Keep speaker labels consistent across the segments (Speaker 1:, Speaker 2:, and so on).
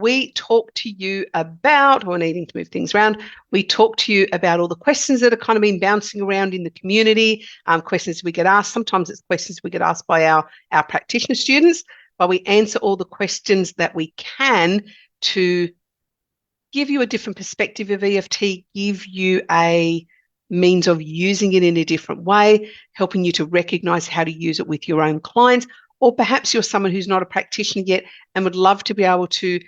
Speaker 1: we talk to you about, or needing to move things around, we talk to you about all the questions that have kind of been bouncing around in the community, questions we get asked. Sometimes it's questions we get asked by our practitioner students, but we answer all the questions that we can to give you a different perspective of EFT, give you a means of using it in a different way, helping you to recognize how to use it with your own clients, or perhaps you're someone who's not a practitioner yet and would love to be able to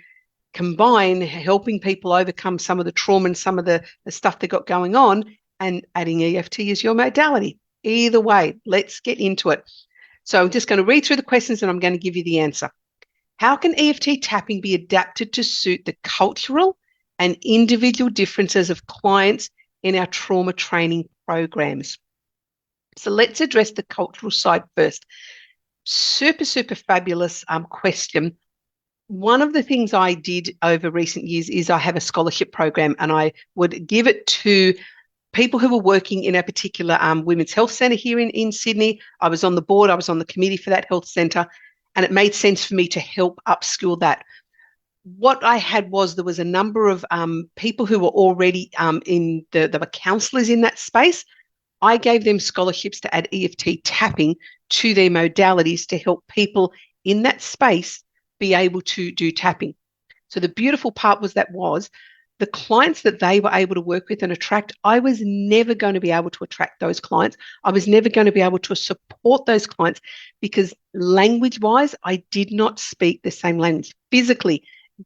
Speaker 1: combine helping people overcome some of the trauma and some of the stuff they've got going on and adding EFT as your modality. Either way, let's get into it. So I'm just going to read through the questions and I'm going to give you the answer. How can EFT tapping be adapted to suit the cultural and individual differences of clients in our trauma training programs? So let's address the cultural side first. Super, super fabulous question. One of the things I did over recent years is I have a scholarship program, and I would give it to people who were working in a particular women's health centre here in Sydney. I was on the board, I was on the committee for that health centre, and it made sense for me to help upskill that. What I had was there was a number of people who were already there were counsellors in that space. I gave them scholarships to add EFT tapping to their modalities to help people in that space be able to do tapping. So the beautiful part was the clients that they were able to work with and attract, I was never going to be able to attract those clients. I was never going to be able to support those clients because language-wise, I did not speak the same language. Physically,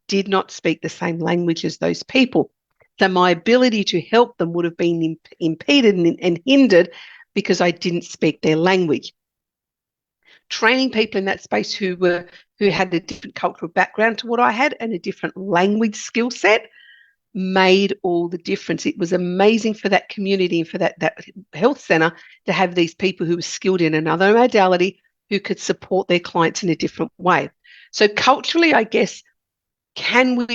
Speaker 1: did not speak the same language as those people. So my ability to help them would have been impeded and hindered because I didn't speak their language. Training people in that space who had a different cultural background to what I had and a different language skill set made all the difference. It was amazing for that community and for that health centre to have these people who were skilled in another modality who could support their clients in a different way. So culturally, I guess, can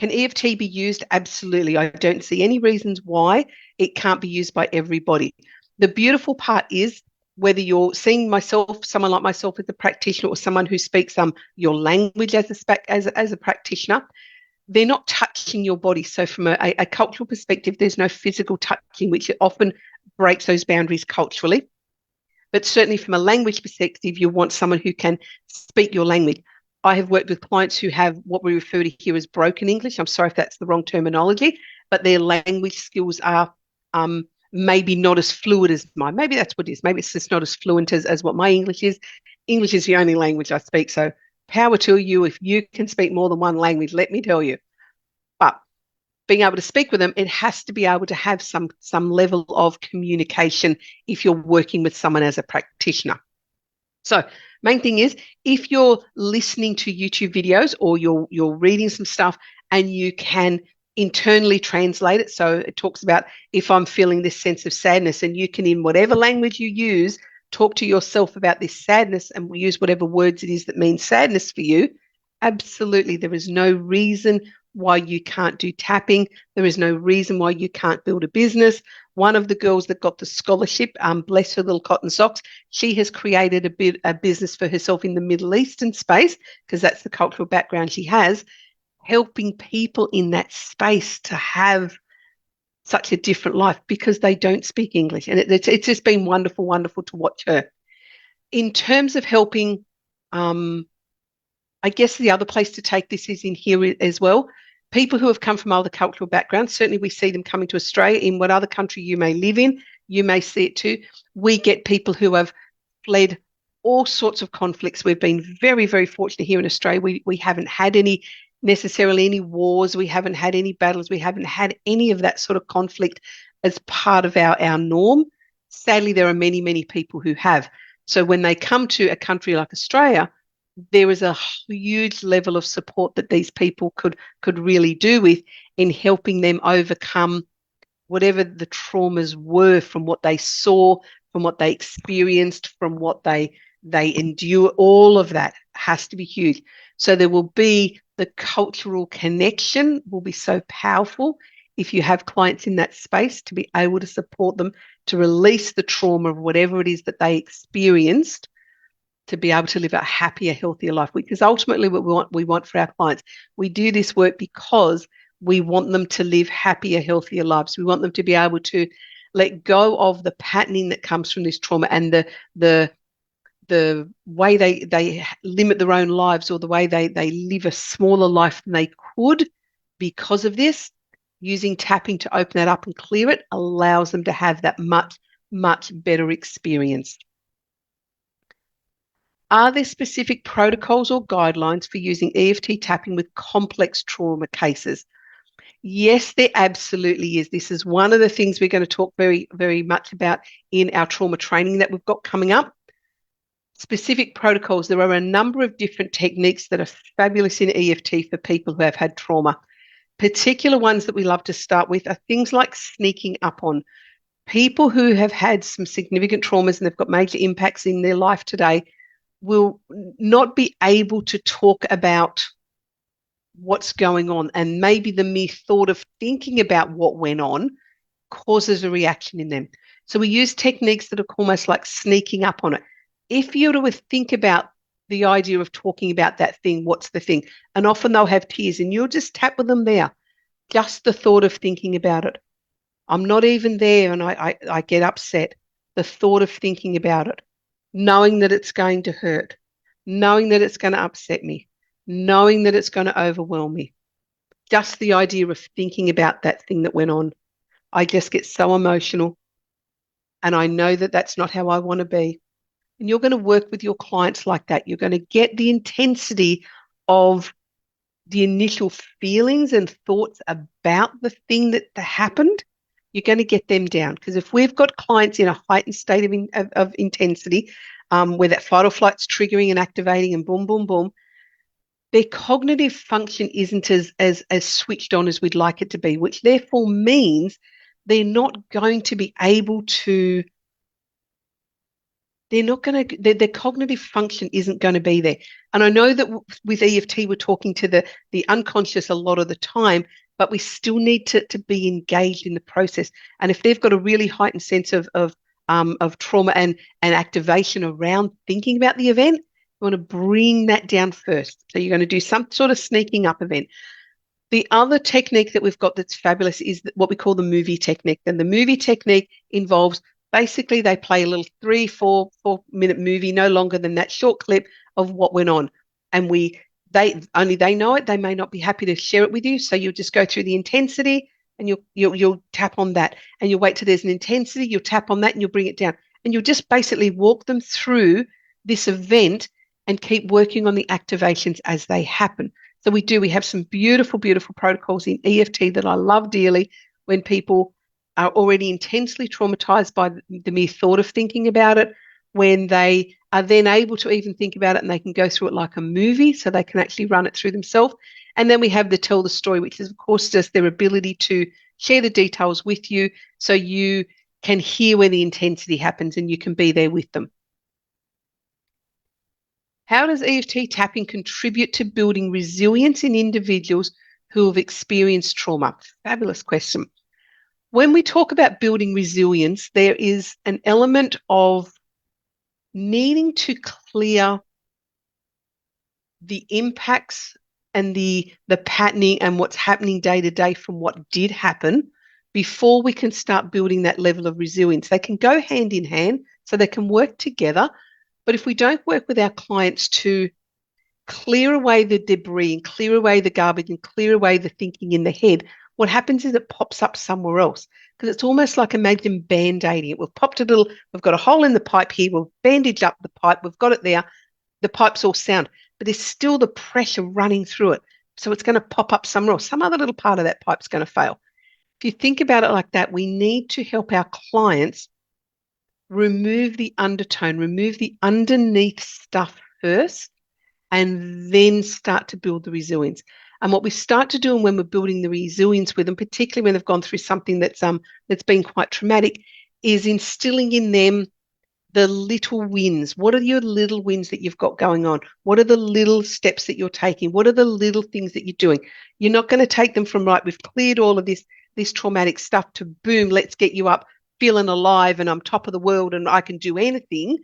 Speaker 1: EFT be used? Absolutely. I don't see any reasons why it can't be used by everybody. The beautiful part is whether you're seeing someone like myself as a practitioner or someone who speaks your language as a practitioner, they're not touching your body. So from a cultural perspective, there's no physical touching, which often breaks those boundaries culturally. But certainly from a language perspective, you want someone who can speak your language. I have worked with clients who have what we refer to here as broken English. I'm sorry if that's the wrong terminology, but their language skills are maybe not as fluid as mine. Maybe that's what it is. Maybe it's just not as fluent as what my English is. English is the only language I speak. So power to you if you can speak more than one language, let me tell you. But being able to speak with them, it has to be able to have some level of communication if you're working with someone as a practitioner. So main thing is, if you're listening to YouTube videos or you're reading some stuff and you can internally translate it. So it talks about if I'm feeling this sense of sadness, and you can, in whatever language you use, talk to yourself about this sadness and use whatever words it is that mean sadness for you. Absolutely. There is no reason why you can't do tapping. There is no reason why you can't build a business. One of the girls that got the scholarship, bless her little cotton socks, she has created a business for herself in the Middle Eastern space because that's the cultural background she has, helping people in that space to have such a different life because they don't speak English. And it's just been wonderful, wonderful to watch her. In terms of helping, I guess the other place to take this is in here as well. People who have come from other cultural backgrounds, certainly we see them coming to Australia. In what other country you may live in, you may see it too. We get people who have fled all sorts of conflicts. We've been very, very fortunate here in Australia. We haven't had necessarily any wars. We haven't had any battles. We haven't had any of that sort of conflict as part of our norm. Sadly, there are many, many people who have. So when they come to a country like Australia, there is a huge level of support that these people could really do with in helping them overcome whatever the traumas were from what they saw, from what they experienced, from what they endure. All of that has to be huge. So there will be the cultural connection will be so powerful if you have clients in that space to be able to support them to release the trauma of whatever it is that they experienced to be able to live a happier, healthier life, because ultimately what we want for our clients. We do this work because we want them to live happier, healthier lives. We want them to be able to let go of the patterning that comes from this trauma and the way they limit their own lives, or the way they live a smaller life than they could because of this. Using tapping to open that up and clear it allows them to have that much, much better experience. Are there specific protocols or guidelines for using EFT tapping with complex trauma cases? Yes, there absolutely is. This is one of the things we're going to talk very, very much about in our trauma training that we've got coming up. Specific protocols. There are a number of different techniques that are fabulous in EFT for people who have had trauma. Particular ones that we love to start with are things like sneaking up on. People who have had some significant traumas and they've got major impacts in their life today will not be able to talk about what's going on, and maybe the mere thought of thinking about what went on causes a reaction in them. So we use techniques that are almost like sneaking up on it. If you were to think about the idea of talking about that thing, what's the thing? And often they'll have tears and you'll just tap with them there. Just the thought of thinking about it. I'm not even there and I get upset. The thought of thinking about it. Knowing that it's going to hurt, knowing that it's going to upset me, knowing that it's going to overwhelm me. Just the idea of thinking about that thing that went on. I just get so emotional, and I know that that's not how I want to be. And you're going to work with your clients like that. You're going to get the intensity of the initial feelings and thoughts about the thing that happened. You're going to get them down, because if we've got clients in a heightened state of intensity, where that fight or flight's triggering and activating and boom, boom, boom, their cognitive function isn't as switched on as we'd like it to be, which therefore means they're not going to be able to, their cognitive function isn't going to be there. And I know that with EFT, we're talking to the unconscious a lot of the time, but we still need to be engaged in the process. And if they've got a really heightened sense of trauma and activation around thinking about the event, you want to bring that down first. So you're going to do some sort of sneaking up event. The other technique that we've got that's fabulous is what we call the movie technique. And the movie technique involves, basically they play a little 3-4 minute movie, no longer than that, short clip of what went on. And they know it. They may not be happy to share it with you. So you'll just go through the intensity and you'll tap on that, and you'll wait till there's an intensity. You'll tap on that and you'll bring it down, and you'll just basically walk them through this event and keep working on the activations as they happen. So we have some beautiful, beautiful protocols in EFT that I love dearly when people are already intensely traumatized by the mere thought of thinking about it, when they are then able to even think about it and they can go through it like a movie, so they can actually run it through themselves. And then we have the tell the story, which is, of course, just their ability to share the details with you so you can hear where the intensity happens and you can be there with them. How does EFT tapping contribute to building resilience in individuals who have experienced trauma? Fabulous question. When we talk about building resilience, there is an element of needing to clear the impacts and the patterning and what's happening day to day from what did happen before we can start building that level of resilience. They can go hand in hand, so they can work together. But if we don't work with our clients to clear away the debris and clear away the garbage and clear away the thinking in the head, what happens is it pops up somewhere else. Because it's almost like, imagine band-aiding it. We've got a hole in the pipe here, we've bandaged up the pipe, we've got it there, the pipe's all sound, but there's still the pressure running through it. So it's going to pop up somewhere else. Some other little part of that pipe's going to fail. If you think about it like that, we need to help our clients remove the undertone, remove the underneath stuff first, and then start to build the resilience. And what we start to do, and when we're building the resilience with them, particularly when they've gone through something that's been quite traumatic, is instilling in them the little wins. What are your little wins that you've got going on? What are the little steps that you're taking? What are the little things that you're doing? You're not going to take them from, right, we've cleared all of this traumatic stuff, to boom, let's get you up feeling alive and I'm top of the world and I can do anything.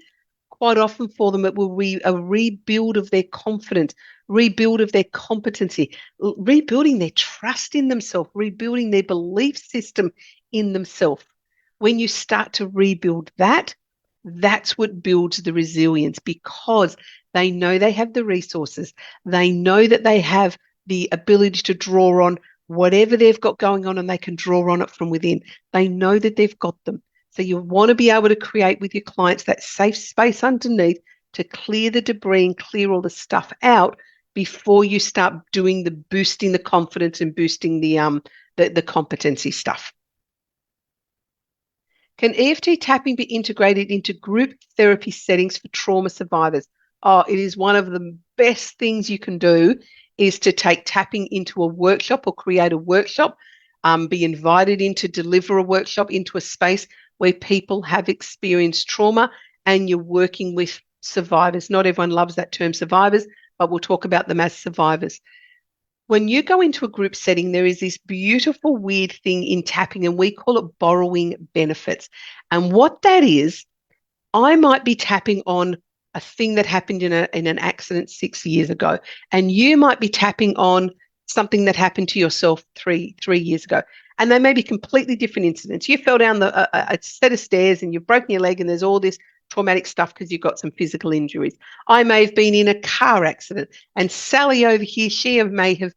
Speaker 1: quite often for them, it will be a rebuild of their confidence, rebuild of their competency, rebuilding their trust in themselves, rebuilding their belief system in themselves. When you start to rebuild that, that's what builds the resilience, because they know they have the resources. They know that they have the ability to draw on whatever they've got going on, and they can draw on it from within. They know that they've got them. So you want to be able to create with your clients that safe space underneath to clear the debris and clear all the stuff out before you start doing the boosting the confidence and boosting the competency stuff. Can EFT tapping be integrated into group therapy settings for trauma survivors? Oh, it is one of the best things you can do, is to take tapping into a workshop or create a workshop, be invited in to deliver a workshop into a space where people have experienced trauma and you're working with survivors. Not everyone loves that term survivors, but we'll talk about them as survivors. When you go into a group setting, there is this beautiful, weird thing in tapping, and we call it borrowing benefits. And what that is, I might be tapping on a thing that happened in an accident 6 years ago, and you might be tapping on something that happened to yourself three years ago. And they may be completely different incidents. You fell down a set of stairs and you've broken your leg, and there's all this traumatic stuff because you've got some physical injuries. I may have been in a car accident, and Sally over here, she may have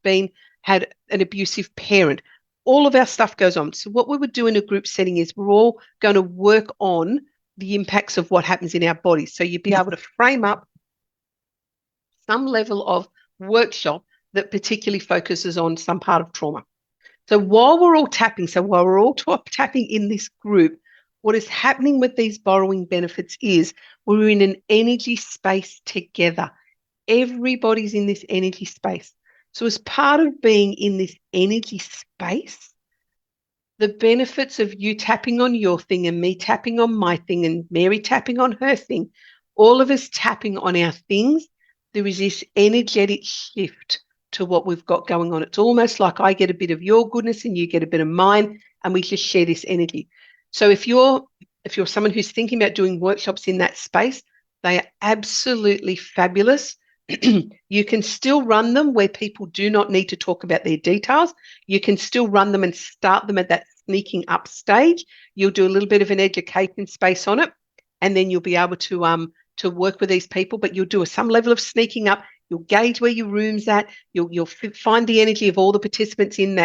Speaker 1: had an abusive parent. All of our stuff goes on. So what we would do in a group setting is we're all going to work on the impacts of what happens in our bodies. So you'd be able to frame up some level of workshop that particularly focuses on some part of trauma. So while we're all tapping, tapping in this group, what is happening with these borrowing benefits is we're in an energy space together. Everybody's in this energy space. So as part of being in this energy space, the benefits of you tapping on your thing and me tapping on my thing and Mary tapping on her thing, all of us tapping on our things, there is this energetic shift to what we've got going on. It's almost like I get a bit of your goodness and you get a bit of mine, and we just share this energy. So if you're someone who's thinking about doing workshops in that space, they are absolutely fabulous. You can still run them where people do not need to talk about their details. You can still run them and start them at that sneaking up stage. You'll do a little bit of an education space on it, and then you'll be able to work with these people, but you'll do some level of sneaking up. You'll gauge where your room's at. You'll find the energy of all the participants in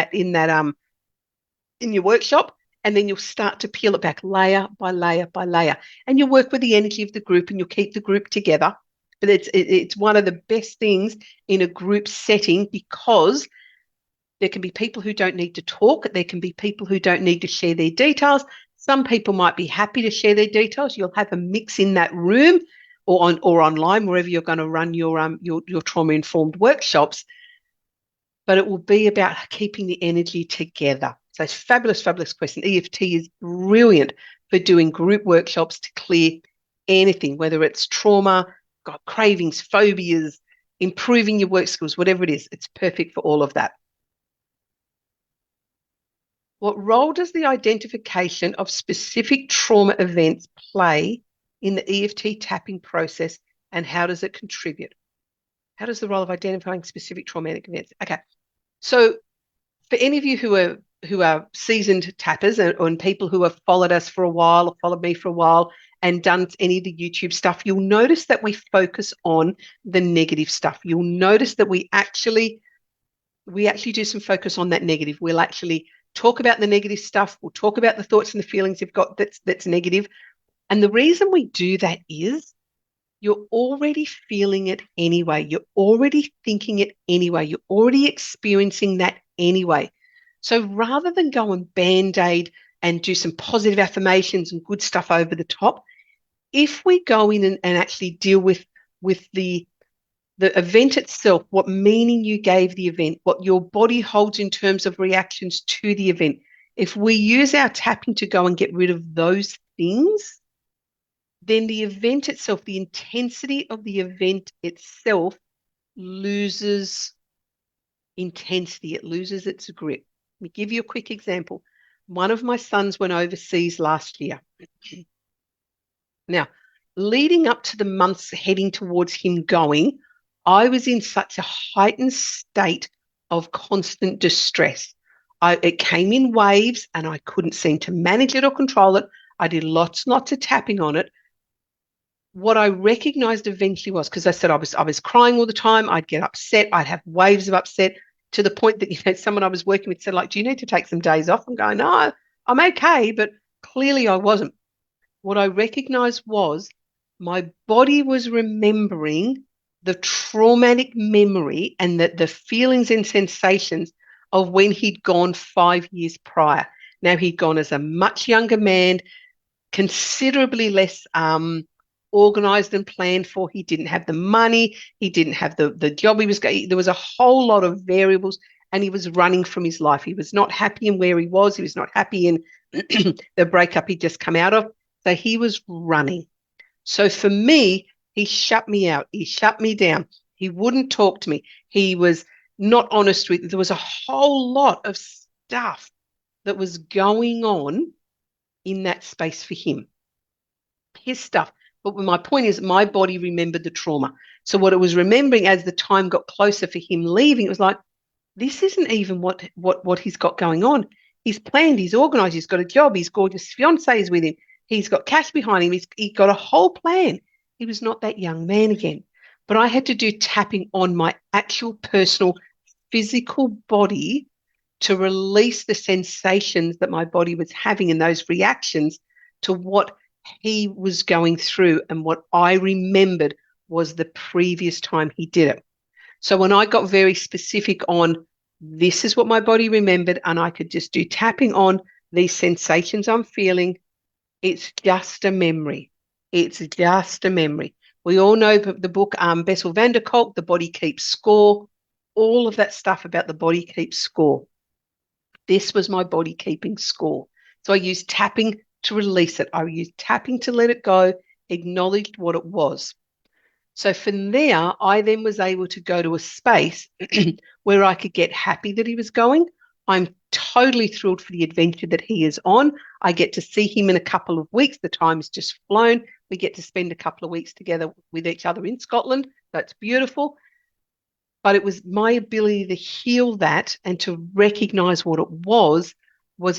Speaker 1: your workshop, and then you'll start to peel it back layer by layer by layer. And you'll work with the energy of the group, and you'll keep the group together. But it's one of the best things in a group setting, because there can be people who don't need to talk. There can be people who don't need to share their details. Some people might be happy to share their details. You'll have a mix in that room or online, wherever you're going to run your trauma-informed workshops. But it will be about keeping the energy together. So it's fabulous, fabulous question. EFT is brilliant for doing group workshops to clear anything, whether it's trauma, got cravings, phobias, improving your work skills, whatever it is. It's perfect for all of that. What role does the identification of specific trauma events play in the EFT tapping process, and how does it contribute? How does the role of identifying specific traumatic events? Okay, so for any of you who are seasoned tappers and people who have followed us for a while or followed me for a while and done any of the YouTube stuff, you'll notice that we focus on the negative stuff. You'll notice that we actually do some focus on that negative. We'll actually talk about the negative stuff. We'll talk about the thoughts and the feelings you've got that's negative. And the reason we do that is you're already feeling it anyway. You're already thinking it anyway. You're already experiencing that anyway. So rather than go and Band-Aid and do some positive affirmations and good stuff over the top, if we go in and actually deal with the event itself, what meaning you gave the event, what your body holds in terms of reactions to the event, if we use our tapping to go and get rid of those things, then the event itself, the intensity of the event itself loses intensity. It loses its grip. Let me give you a quick example. One of my sons went overseas last year. Now, leading up to the months heading towards him going, I was in such a heightened state of constant distress. It came in waves and I couldn't seem to manage it or control it. I did lots and lots of tapping on it. What I recognized eventually was, because I said I was crying all the time, I'd get upset, I'd have waves of upset to the point that, someone I was working with said, like, do you need to take some days off? I'm going, no, I'm okay, but clearly I wasn't. What I recognized was my body was remembering the traumatic memory and the feelings and sensations of when he'd gone 5 years prior. Now, he'd gone as a much younger man, considerably less organized and planned for. He didn't have the money. He didn't have the job he was going. There was a whole lot of variables, and he was running from his life. He was not happy in where he was. He was not happy in the breakup he'd just come out of. So he was running. So for me, he shut me out. He shut me down. He wouldn't talk to me. He was not honest with me. There was a whole lot of stuff that was going on in that space for him. His stuff. But my point is, my body remembered the trauma. So what it was remembering as the time got closer for him leaving, it was like, this isn't even what he's got going on. He's planned, he's organized, he's got a job, his gorgeous fiance is with him, he's got cash behind him, he's got a whole plan. He was not that young man again. But I had to do tapping on my actual personal physical body to release the sensations that my body was having and those reactions to what he was going through. And what I remembered was the previous time he did it. So when I got very specific on this is what my body remembered, and I could just do tapping on these sensations I'm feeling, it's just a memory. It's just a memory. We all know the book Bessel van der Kolk, The Body Keeps Score, all of that stuff about the body keeps score. This was my body keeping score. So I used tapping to release it. I used tapping to let it go, acknowledged what it was. So from there, I then was able to go to a space where I could get happy that he was going. I'm totally thrilled for the adventure that he is on. I get to see him in a couple of weeks. The time's just flown. We get to spend a couple of weeks together with each other in Scotland. That's beautiful. But it was my ability to heal that and to recognize what it was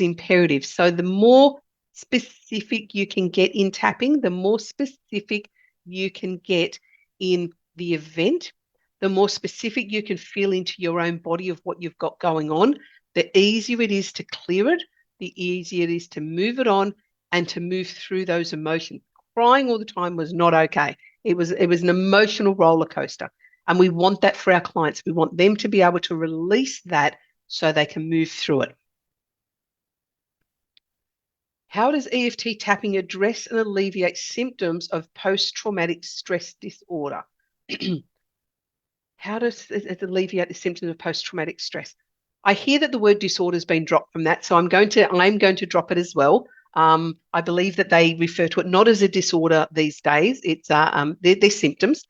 Speaker 1: imperative. So the more specific you can get in tapping, the more specific you can get in the event, the more specific you can feel into your own body of what you've got going on, the easier it is to clear it, the easier it is to move it on and to move through those emotions. Crying all the time was not okay. It was an emotional roller coaster. And we want that for our clients. We want them to be able to release that so they can move through it. How does EFT tapping address and alleviate symptoms of post-traumatic stress disorder? How does it alleviate the symptoms of post-traumatic stress? I hear that the word disorder has been dropped from that, so I'm going to drop it as well. I believe that they refer to it not as a disorder these days. It's they're symptoms.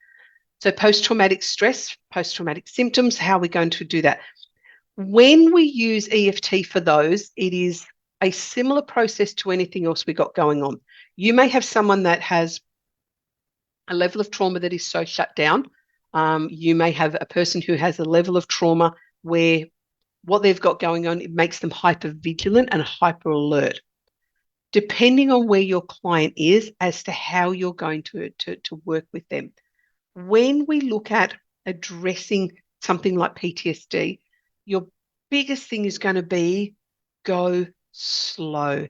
Speaker 1: So post-traumatic stress, post-traumatic symptoms, how are we going to do that? When we use EFT for those, it is a similar process to anything else we got going on. You may have someone that has a level of trauma that is so shut down. You may have a person who has a level of trauma where what they've got going on, it makes them hyper vigilant and hyper alert. Depending on where your client is as to how you're going to work with them. When we look at addressing something like PTSD, your biggest thing is going to be go slow.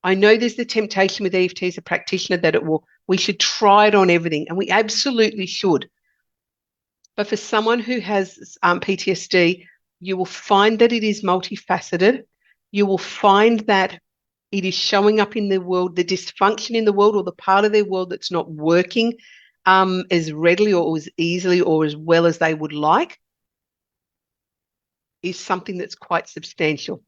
Speaker 1: I know there's the temptation with EFT as a practitioner that we should try it on everything, and we absolutely should. But for someone who has PTSD, you will find that it is multifaceted. You will find that it is showing up in the world, the dysfunction in the world or the part of their world that's not working as readily or as easily or as well as they would like is something that's quite substantial.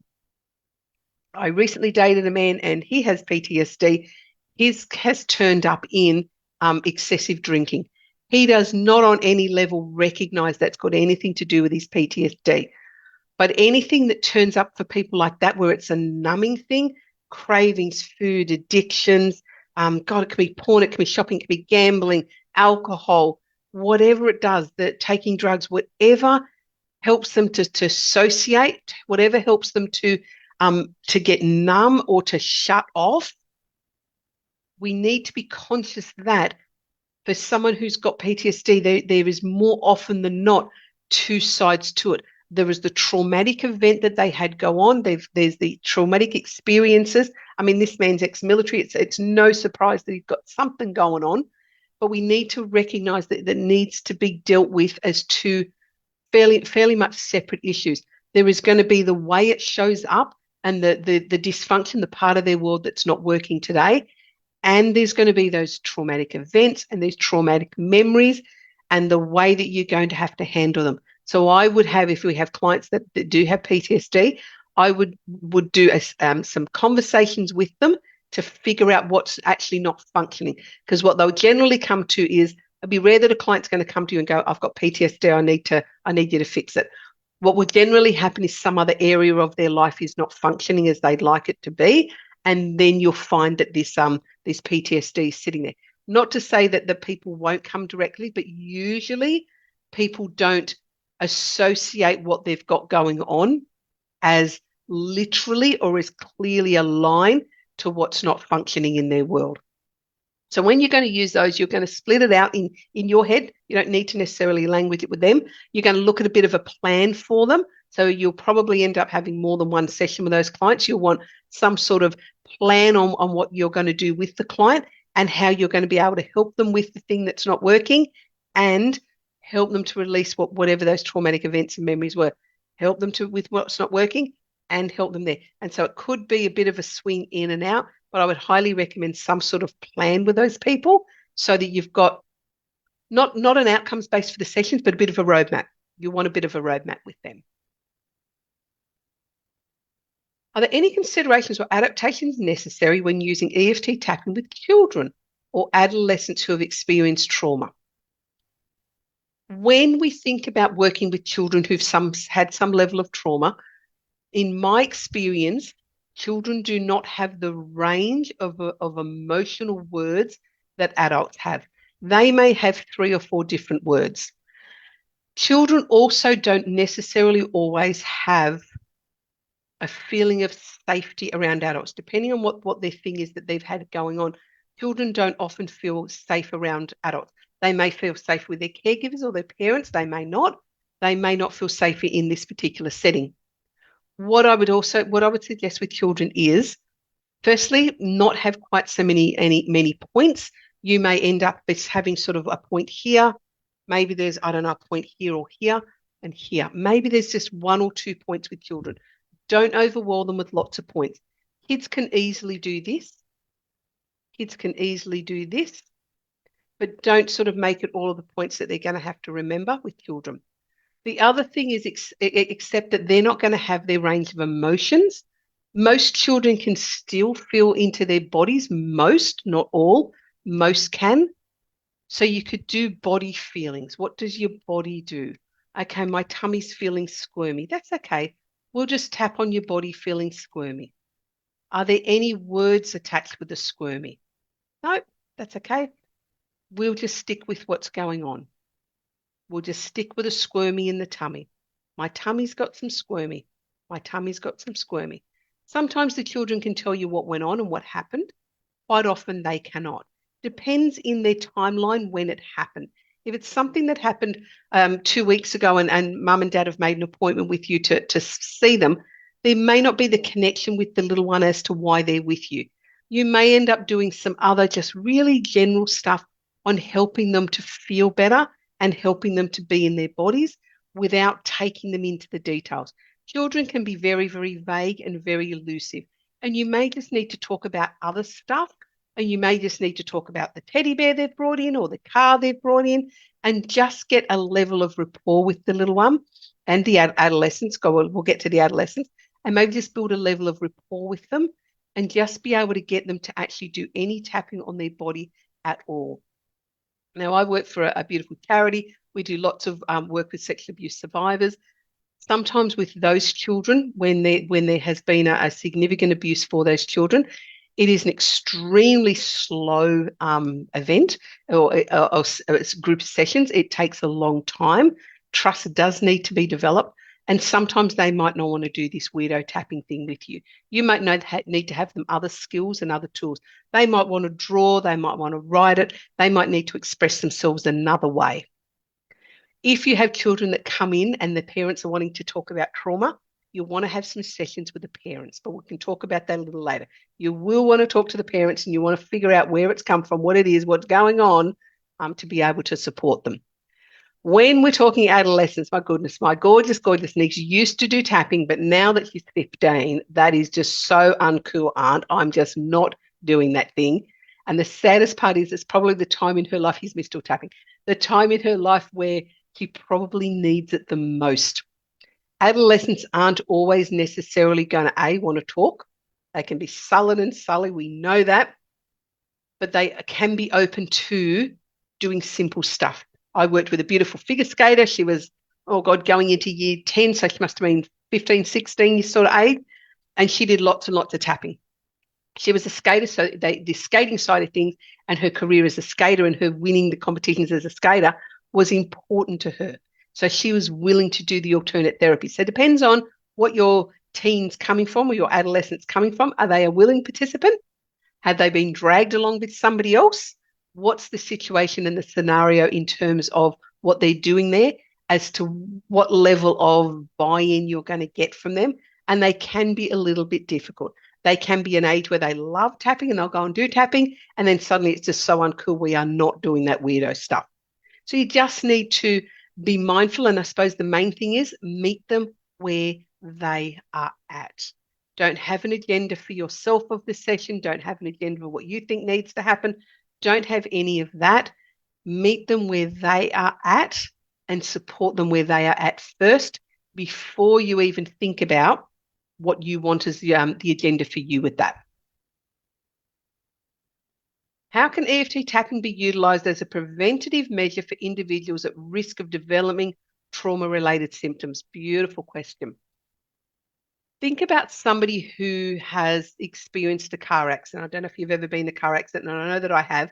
Speaker 1: I recently dated a man and he has PTSD. His has turned up in excessive drinking. He does not on any level recognize that's got anything to do with his PTSD. But anything that turns up for people like that, where it's a numbing thing, cravings, food, addictions, God, it can be porn, it can be shopping, it can be gambling, alcohol, whatever it does, that taking drugs, whatever helps them to associate, whatever helps them to get numb or to shut off. We need to be conscious that for someone who's got PTSD, there is more often than not two sides to it. There is the traumatic event that they had go on. There's the traumatic experiences. I mean, this man's ex-military. It's no surprise that he's got something going on, but we need to recognize that needs to be dealt with as two fairly much separate issues. There is going to be the way it shows up and the dysfunction, the part of their world that's not working today. And there's going to be those traumatic events and these traumatic memories and the way that you're going to have to handle them. So I would have, if we have clients that do have PTSD, I would do some conversations with them to figure out what's actually not functioning. Because what they'll generally come to is, it'd be rare that a client's going to come to you and go, I've got PTSD, I need you to fix it. What will generally happen is some other area of their life is not functioning as they'd like it to be. And then you'll find that this PTSD is sitting there. Not to say that the people won't come directly, but usually people don't associate what they've got going on as literally or as clearly aligned to what's not functioning in their world. So when you're going to use those, you're going to split it out in your head. You don't need to necessarily language it with them. You're going to look at a bit of a plan for them. So you'll probably end up having more than one session with those clients. You'll want some sort of plan on what you're going to do with the client and how you're going to be able to help them with the thing that's not working and help them to release whatever those traumatic events and memories were. Help them with what's not working and help them there. And so it could be a bit of a swing in and out, but I would highly recommend some sort of plan with those people so that you've got not an outcomes based for the sessions, but a bit of a roadmap. You want a bit of a roadmap with them. Are there any considerations or adaptations necessary when using EFT tapping with children or adolescents who have experienced trauma? When we think about working with children who've had some level of trauma, in my experience, children do not have the range of emotional words that adults have. They may have 3 or 4 different words. Children also don't necessarily always have a feeling of safety around adults, depending on what their thing is that they've had going on. Children don't often feel safe around adults. They may feel safe with their caregivers or their parents. They may not. They may not feel safe in this particular setting. What I would suggest with children is, firstly, not have quite so many points. You may end up having sort of a point here. Maybe there's, I don't know, a point here or here and here. Maybe there's just 1 or 2 points with children. Don't overwhelm them with lots of points. Kids can easily do this. Kids can easily do this, but don't sort of make it all of the points that they're going to have to remember with children. The other thing is accept that they're not going to have their range of emotions. Most children can still feel into their bodies. Most, not all, most can. So you could do body feelings. What does your body do? Okay, my tummy's feeling squirmy. That's okay. We'll just tap on your body feeling squirmy. Are there any words attached with the squirmy? No, that's okay. We'll just stick with what's going on. We'll just stick with a squirmy in the tummy. My tummy's got some squirmy. My tummy's got some squirmy. Sometimes the children can tell you what went on and what happened. Quite often they cannot. Depends in their timeline when it happened. If it's something that happened 2 weeks ago and mum and dad have made an appointment with you to see them, there may not be the connection with the little one as to why they're with you. You may end up doing some other just really general stuff on helping them to feel better and helping them to be in their bodies without taking them into the details. Children can be very, very vague and very elusive. And you may just need to talk about other stuff, and you may just need to talk about the teddy bear they've brought in or the car they've brought in and just get a level of rapport with the little one and the adolescents. We'll get to the adolescents, and maybe just build a level of rapport with them and just be able to get them to actually do any tapping on their body at all. Now, I work for a beautiful charity. We do lots of work with sexual abuse survivors. Sometimes with those children, when there has been a significant abuse for those children, It is an extremely slow event or it's group sessions. It takes a long time. Trust does need to be developed. And sometimes they might not want to do this weirdo tapping thing with you. You might need to have them other skills and other tools. They might want to draw. They might want to write it. They might need to express themselves another way. If you have children that come in and the parents are wanting to talk about trauma, you'll want to have some sessions with the parents, but we can talk about that a little later. You will want to talk to the parents and you want to figure out where it's come from, what it is, what's going on, to be able to support them. When we're talking adolescence, my goodness, my gorgeous, gorgeous niece used to do tapping, but now that she's 15, that is just so uncool, aunt. I'm just not doing that thing. And the saddest part is it's probably the time in her life, he's still tapping, the time in her life where she probably needs it the most. Adolescents aren't always necessarily going to, want to talk. They can be sullen and sully. We know that. But they can be open to doing simple stuff. I worked with a beautiful figure skater. She was, going into year 10. So she must have been 15, 16 sort of age. And she did lots and lots of tapping. She was a skater. So the skating side of things and her career as a skater and her winning the competitions as a skater was important to her. So she was willing to do the alternate therapy. So it depends on what your teen's coming from or your adolescent's coming from. Are they a willing participant? Have they been dragged along with somebody else? What's the situation and the scenario in terms of what they're doing there as to what level of buy-in you're going to get from them? And they can be a little bit difficult. They can be an age where they love tapping and they'll go and do tapping. And then suddenly it's just so uncool. We are not doing that weirdo stuff. So you just need to be mindful. And I suppose the main thing is meet them where they are at. Don't have an agenda for yourself of the session. Don't have an agenda for what you think needs to happen. Don't have any of that. Meet them where they are at and support them where they are at first before you even think about what you want as the agenda for you with that. How can EFT tapping be utilised as a preventative measure for individuals at risk of developing trauma-related symptoms? Beautiful question. Think about somebody who has experienced a car accident. I don't know if you've ever been in a car accident, and I know that I have.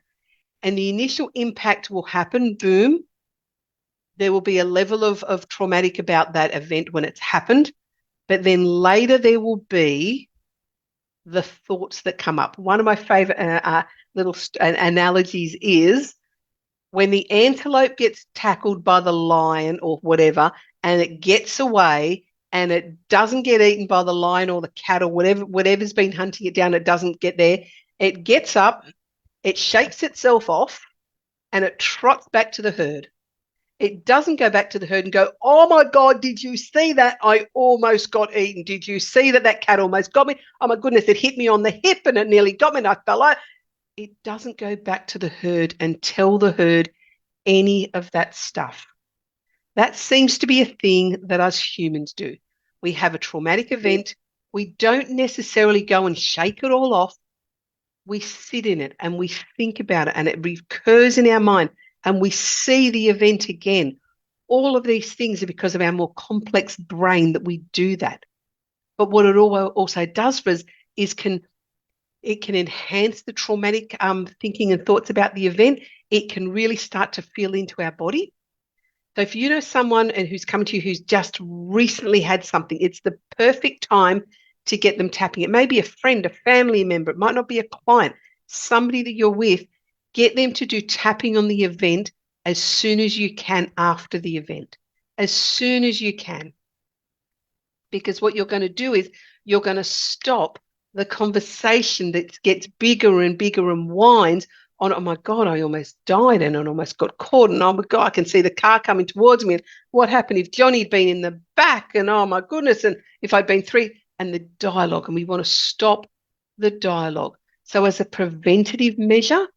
Speaker 1: And the initial impact will happen, boom. There will be a level of traumatic about that event when it's happened. But then later there will be the thoughts that come up. One of my favourite little analogies is when the antelope gets tackled by the lion or whatever, and it gets away and it doesn't get eaten by the lion or the cat or whatever's been hunting it down, it doesn't get there. It gets up, it shakes itself off, and it trots back to the herd. It doesn't go back to the herd and go, oh my God, did you see that? I almost got eaten. Did you see that cat almost got me? Oh my goodness, it hit me on the hip and it nearly got me and I fell out. It doesn't go back to the herd and tell the herd any of that stuff. That seems to be a thing that us humans do. We have a traumatic event. We don't necessarily go and shake it all off. We sit in it and we think about it and it recurs in our mind and we see the event again. All of these things are because of our more complex brain that we do that. But what it also does for us is it can enhance the traumatic thinking and thoughts about the event. It can really start to feel into our body. So if you know someone who's come to you who's just recently had something, it's the perfect time to get them tapping. It may be a friend, a family member. It might not be a client, somebody that you're with. Get them to do tapping on the event as soon as you can after the event, as soon as you can. Because what you're going to do is you're going to stop the conversation that gets bigger and bigger and winds on, oh my God, I almost died and I almost got caught and oh my God, I can see the car coming towards me. And what happened if Johnny had been in the back and oh my goodness, and if I'd been and the dialogue, and we want to stop the dialogue. So as a preventative measure,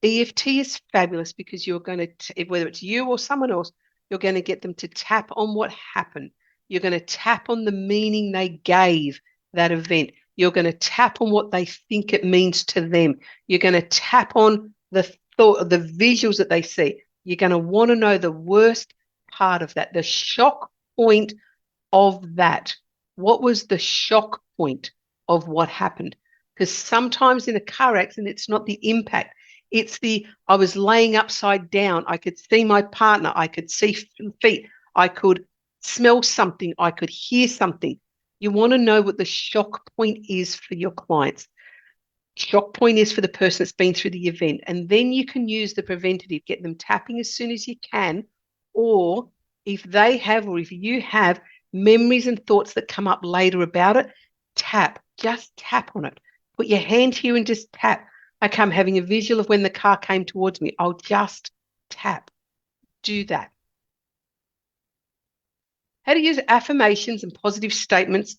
Speaker 1: EFT is fabulous because you're going to, whether it's you or someone else, you're going to get them to tap on what happened. You're going to tap on the meaning they gave that event. You're going to tap on what they think it means to them. You're going to tap on the thought, the visuals that they see. You're going to want to know the worst part of that, the shock point of that. What was the shock point of what happened? Because sometimes in a car accident, it's not the impact. It's I was laying upside down. I could see my partner. I could see feet. I could smell something. I could hear something. You want to know what the shock point is for your clients. Shock point is for the person that's been through the event. And then you can use the preventative, get them tapping as soon as you can. Or if they have, or if you have memories and thoughts that come up later about it, tap, just tap on it. Put your hand here and just tap. Okay, I'm having a visual of when the car came towards me. I'll just tap. Do that. How to use affirmations and positive statements.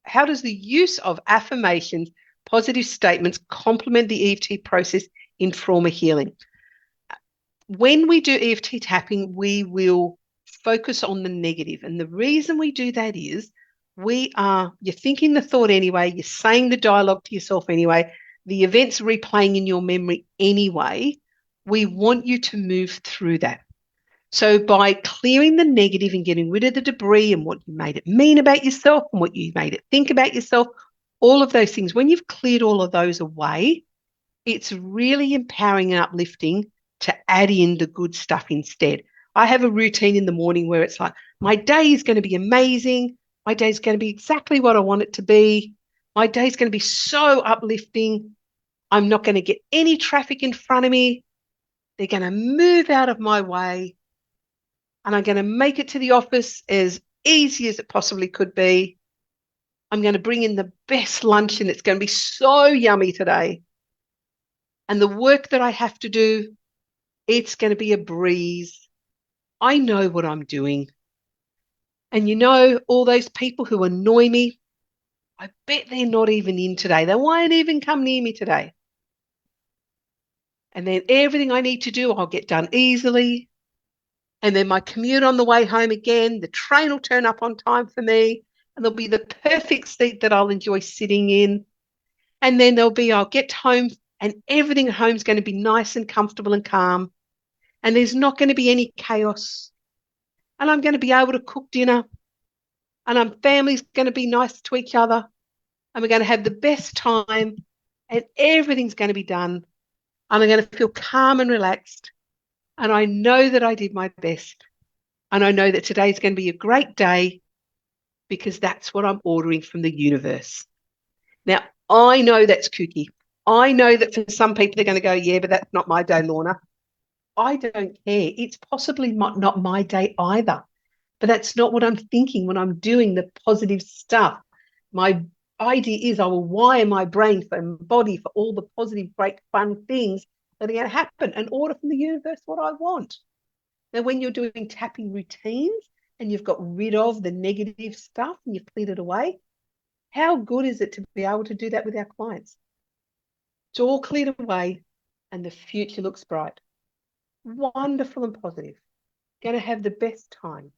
Speaker 1: How does the use of affirmations, positive statements complement the EFT process in trauma healing? When we do EFT tapping, we will focus on the negative. And the reason we do that is you're thinking the thought anyway, you're saying the dialogue to yourself anyway, the event's replaying in your memory anyway. We want you to move through that. So by clearing the negative and getting rid of the debris and what you made it mean about yourself and what you made it think about yourself, all of those things, when you've cleared all of those away, it's really empowering and uplifting to add in the good stuff instead. I have a routine in the morning where it's like, my day is going to be amazing. My day is going to be exactly what I want it to be. My day is going to be so uplifting. I'm not going to get any traffic in front of me. They're going to move out of my way. And I'm going to make it to the office as easy as it possibly could be. I'm going to bring in the best lunch and it's going to be so yummy today. And the work that I have to do, it's going to be a breeze. I know what I'm doing. And you know, all those people who annoy me, I bet they're not even in today. They won't even come near me today. And then everything I need to do, I'll get done easily. And then my commute on the way home again, the train will turn up on time for me. And there'll be the perfect seat that I'll enjoy sitting in. And then I'll get home and everything at home is going to be nice and comfortable and calm. And there's not going to be any chaos. And I'm going to be able to cook dinner. And our family's going to be nice to each other. And we're going to have the best time. And everything's going to be done. And I'm going to feel calm and relaxed. And I know that I did my best. And I know that today's going to be a great day because that's what I'm ordering from the universe. Now, I know that's kooky. I know that for some people, they're going to go, yeah, but that's not my day, Lorna. I don't care. It's possibly not my day either. But that's not what I'm thinking when I'm doing the positive stuff. My idea is I will wire my brain for my body for all the positive, great, fun things that are going to happen and order from the universe what I want. Now, when you're doing tapping routines and you've got rid of the negative stuff and you've cleared it away, how good is it to be able to do that with our clients? It's all cleared away and the future looks bright. Wonderful and positive. Going to have the best time.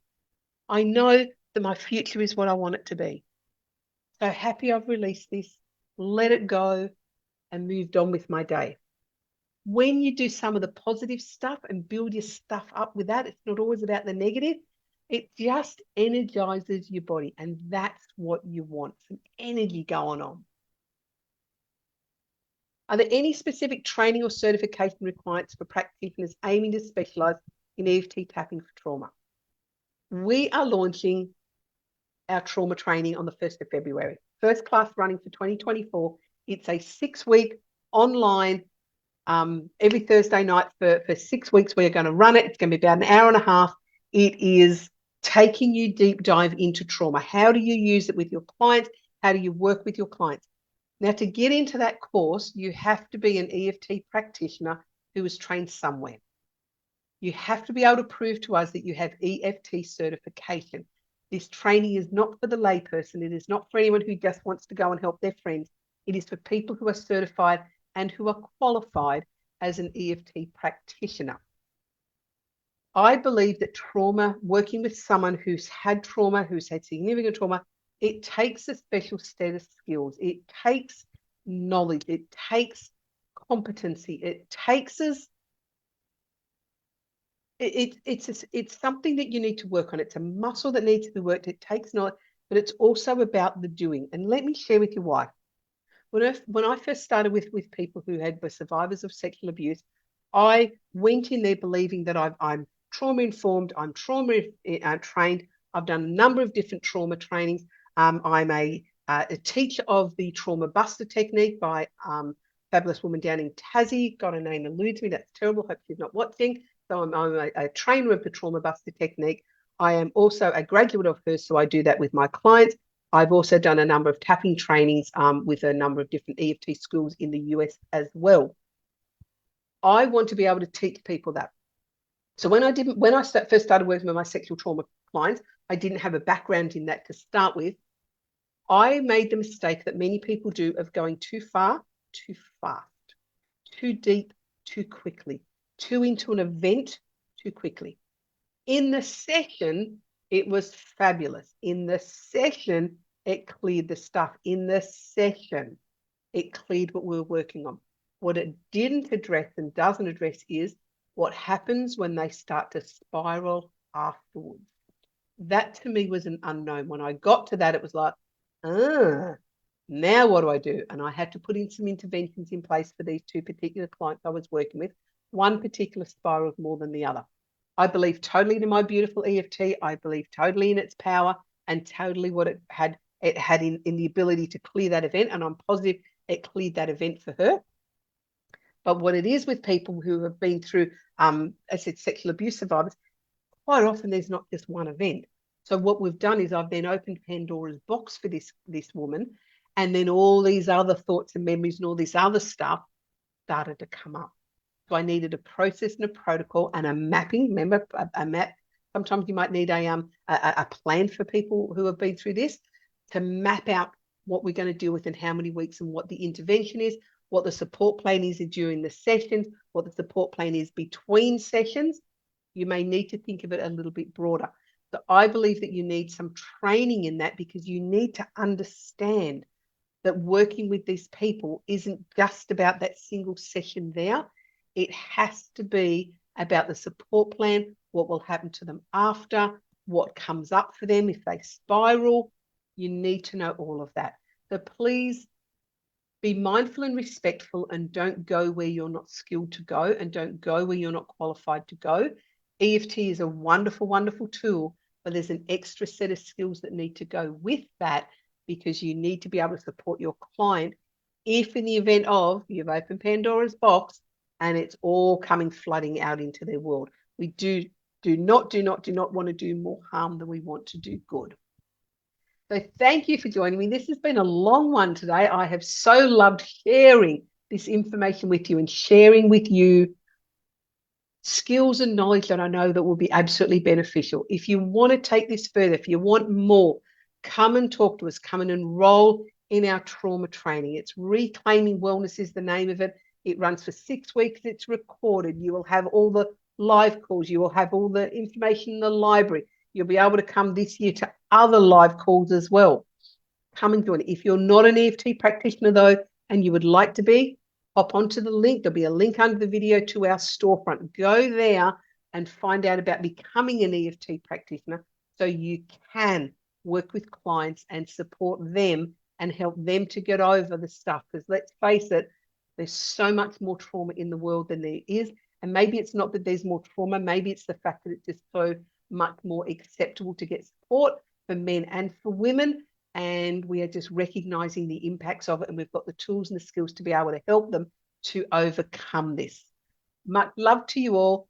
Speaker 1: I know that my future is what I want it to be. So happy I've released this, let it go, and moved on with my day. When you do some of the positive stuff and build your stuff up with that, it's not always about the negative. It just energizes your body, and that's what you want, some energy going on. Are there any specific training or certification requirements for practitioners aiming to specialize in EFT tapping for trauma? We are launching our trauma training on the 1st of February. First class running for 2024. It's a 6-week online, every Thursday night for 6 weeks. We're going to run it. It's going to be about an hour and a half. It is taking you deep dive into trauma. How do you use it with your clients? How do you work with your clients? Now, to get into that course, you have to be an EFT practitioner who was trained somewhere. You have to be able to prove to us that you have EFT certification. This training is not for the layperson. It is not for anyone who just wants to go and help their friends. It is for people who are certified and who are qualified as an EFT practitioner. I believe that trauma, working with someone who's had trauma, who's had significant trauma, it takes a special set of skills. It takes knowledge. It takes competency. It takes us. It's something that you need to work on. It's a muscle that needs to be worked. It takes knowledge. but it's also about the doing. And let me share with you why. When I first started with people who were survivors of sexual abuse, I went in there believing that I'm trauma informed, I'm trauma trained. I've done a number of different trauma trainings. I'm a teacher of the trauma buster technique by fabulous woman down in Tassie. Got her name eludes me. That's terrible. Hope she's not watching. So I'm a trainer of the trauma buster technique. I am also a graduate of hers, so I do that with my clients. I've also done a number of tapping trainings with a number of different EFT schools in the US as well. I want to be able to teach people that. So when I first started working with my sexual trauma clients, I didn't have a background in that to start with. I made the mistake that many people do of going too far, too fast, too deep, too quickly, too into an event, too quickly. In the session, it was fabulous. In the session, it cleared the stuff. In the session, it cleared what we were working on. What it didn't address and doesn't address is what happens when they start to spiral afterwards. That to me was an unknown. When I got to that, it was like, now what do I do? And I had to put in some interventions in place for these two particular clients I was working with. One particular spiraled more than the other. I believe totally in my beautiful EFT. I believe totally in its power and totally what it had in the ability to clear that event. And I'm positive it cleared that event for her. But what it is with people who have been through, I said, sexual abuse survivors, quite often there's not just one event. So what we've done is I've then opened Pandora's box for this woman, and then all these other thoughts and memories and all this other stuff started to come up. So I needed a process and a protocol and a mapping. Remember, a map. Sometimes you might need a plan for people who have been through this to map out what we're going to deal with in how many weeks and what the intervention is, what the support plan is during the sessions, what the support plan is between sessions. You may need to think of it a little bit broader. So I believe that you need some training in that because you need to understand that working with these people isn't just about that single session there. It has to be about the support plan, what will happen to them after, what comes up for them if they spiral. You need to know all of that. So please be mindful and respectful and don't go where you're not skilled to go and don't go where you're not qualified to go. EFT is a wonderful, wonderful tool, but there's an extra set of skills that need to go with that because you need to be able to support your client if in the event of you've opened Pandora's box and it's all coming flooding out into their world. We do not want to do more harm than we want to do good. So thank you for joining me. This has been a long one today. I have so loved sharing this information with you and sharing with you skills and knowledge that I know that will be absolutely beneficial. If you want to take this further, if you want more, come and talk to us. Come and enroll in our trauma training. It's Reclaiming Wellness is the name of it. It runs for 6 weeks. It's recorded. You will have all the live calls. You will have all the information in the library. You'll be able to come this year to other live calls as well. Come and join it. If you're not an EFT practitioner, though, and you would like to be, hop onto the link. There'll be a link under the video to our storefront. Go there and find out about becoming an EFT practitioner so you can work with clients and support them and help them to get over the stuff. Because let's face it, there's so much more trauma in the world than there is. And maybe it's not that there's more trauma. Maybe it's the fact that it's just so much more acceptable to get support for men and for women. And we are just recognizing the impacts of it. And we've got the tools and the skills to be able to help them to overcome this. Much love to you all.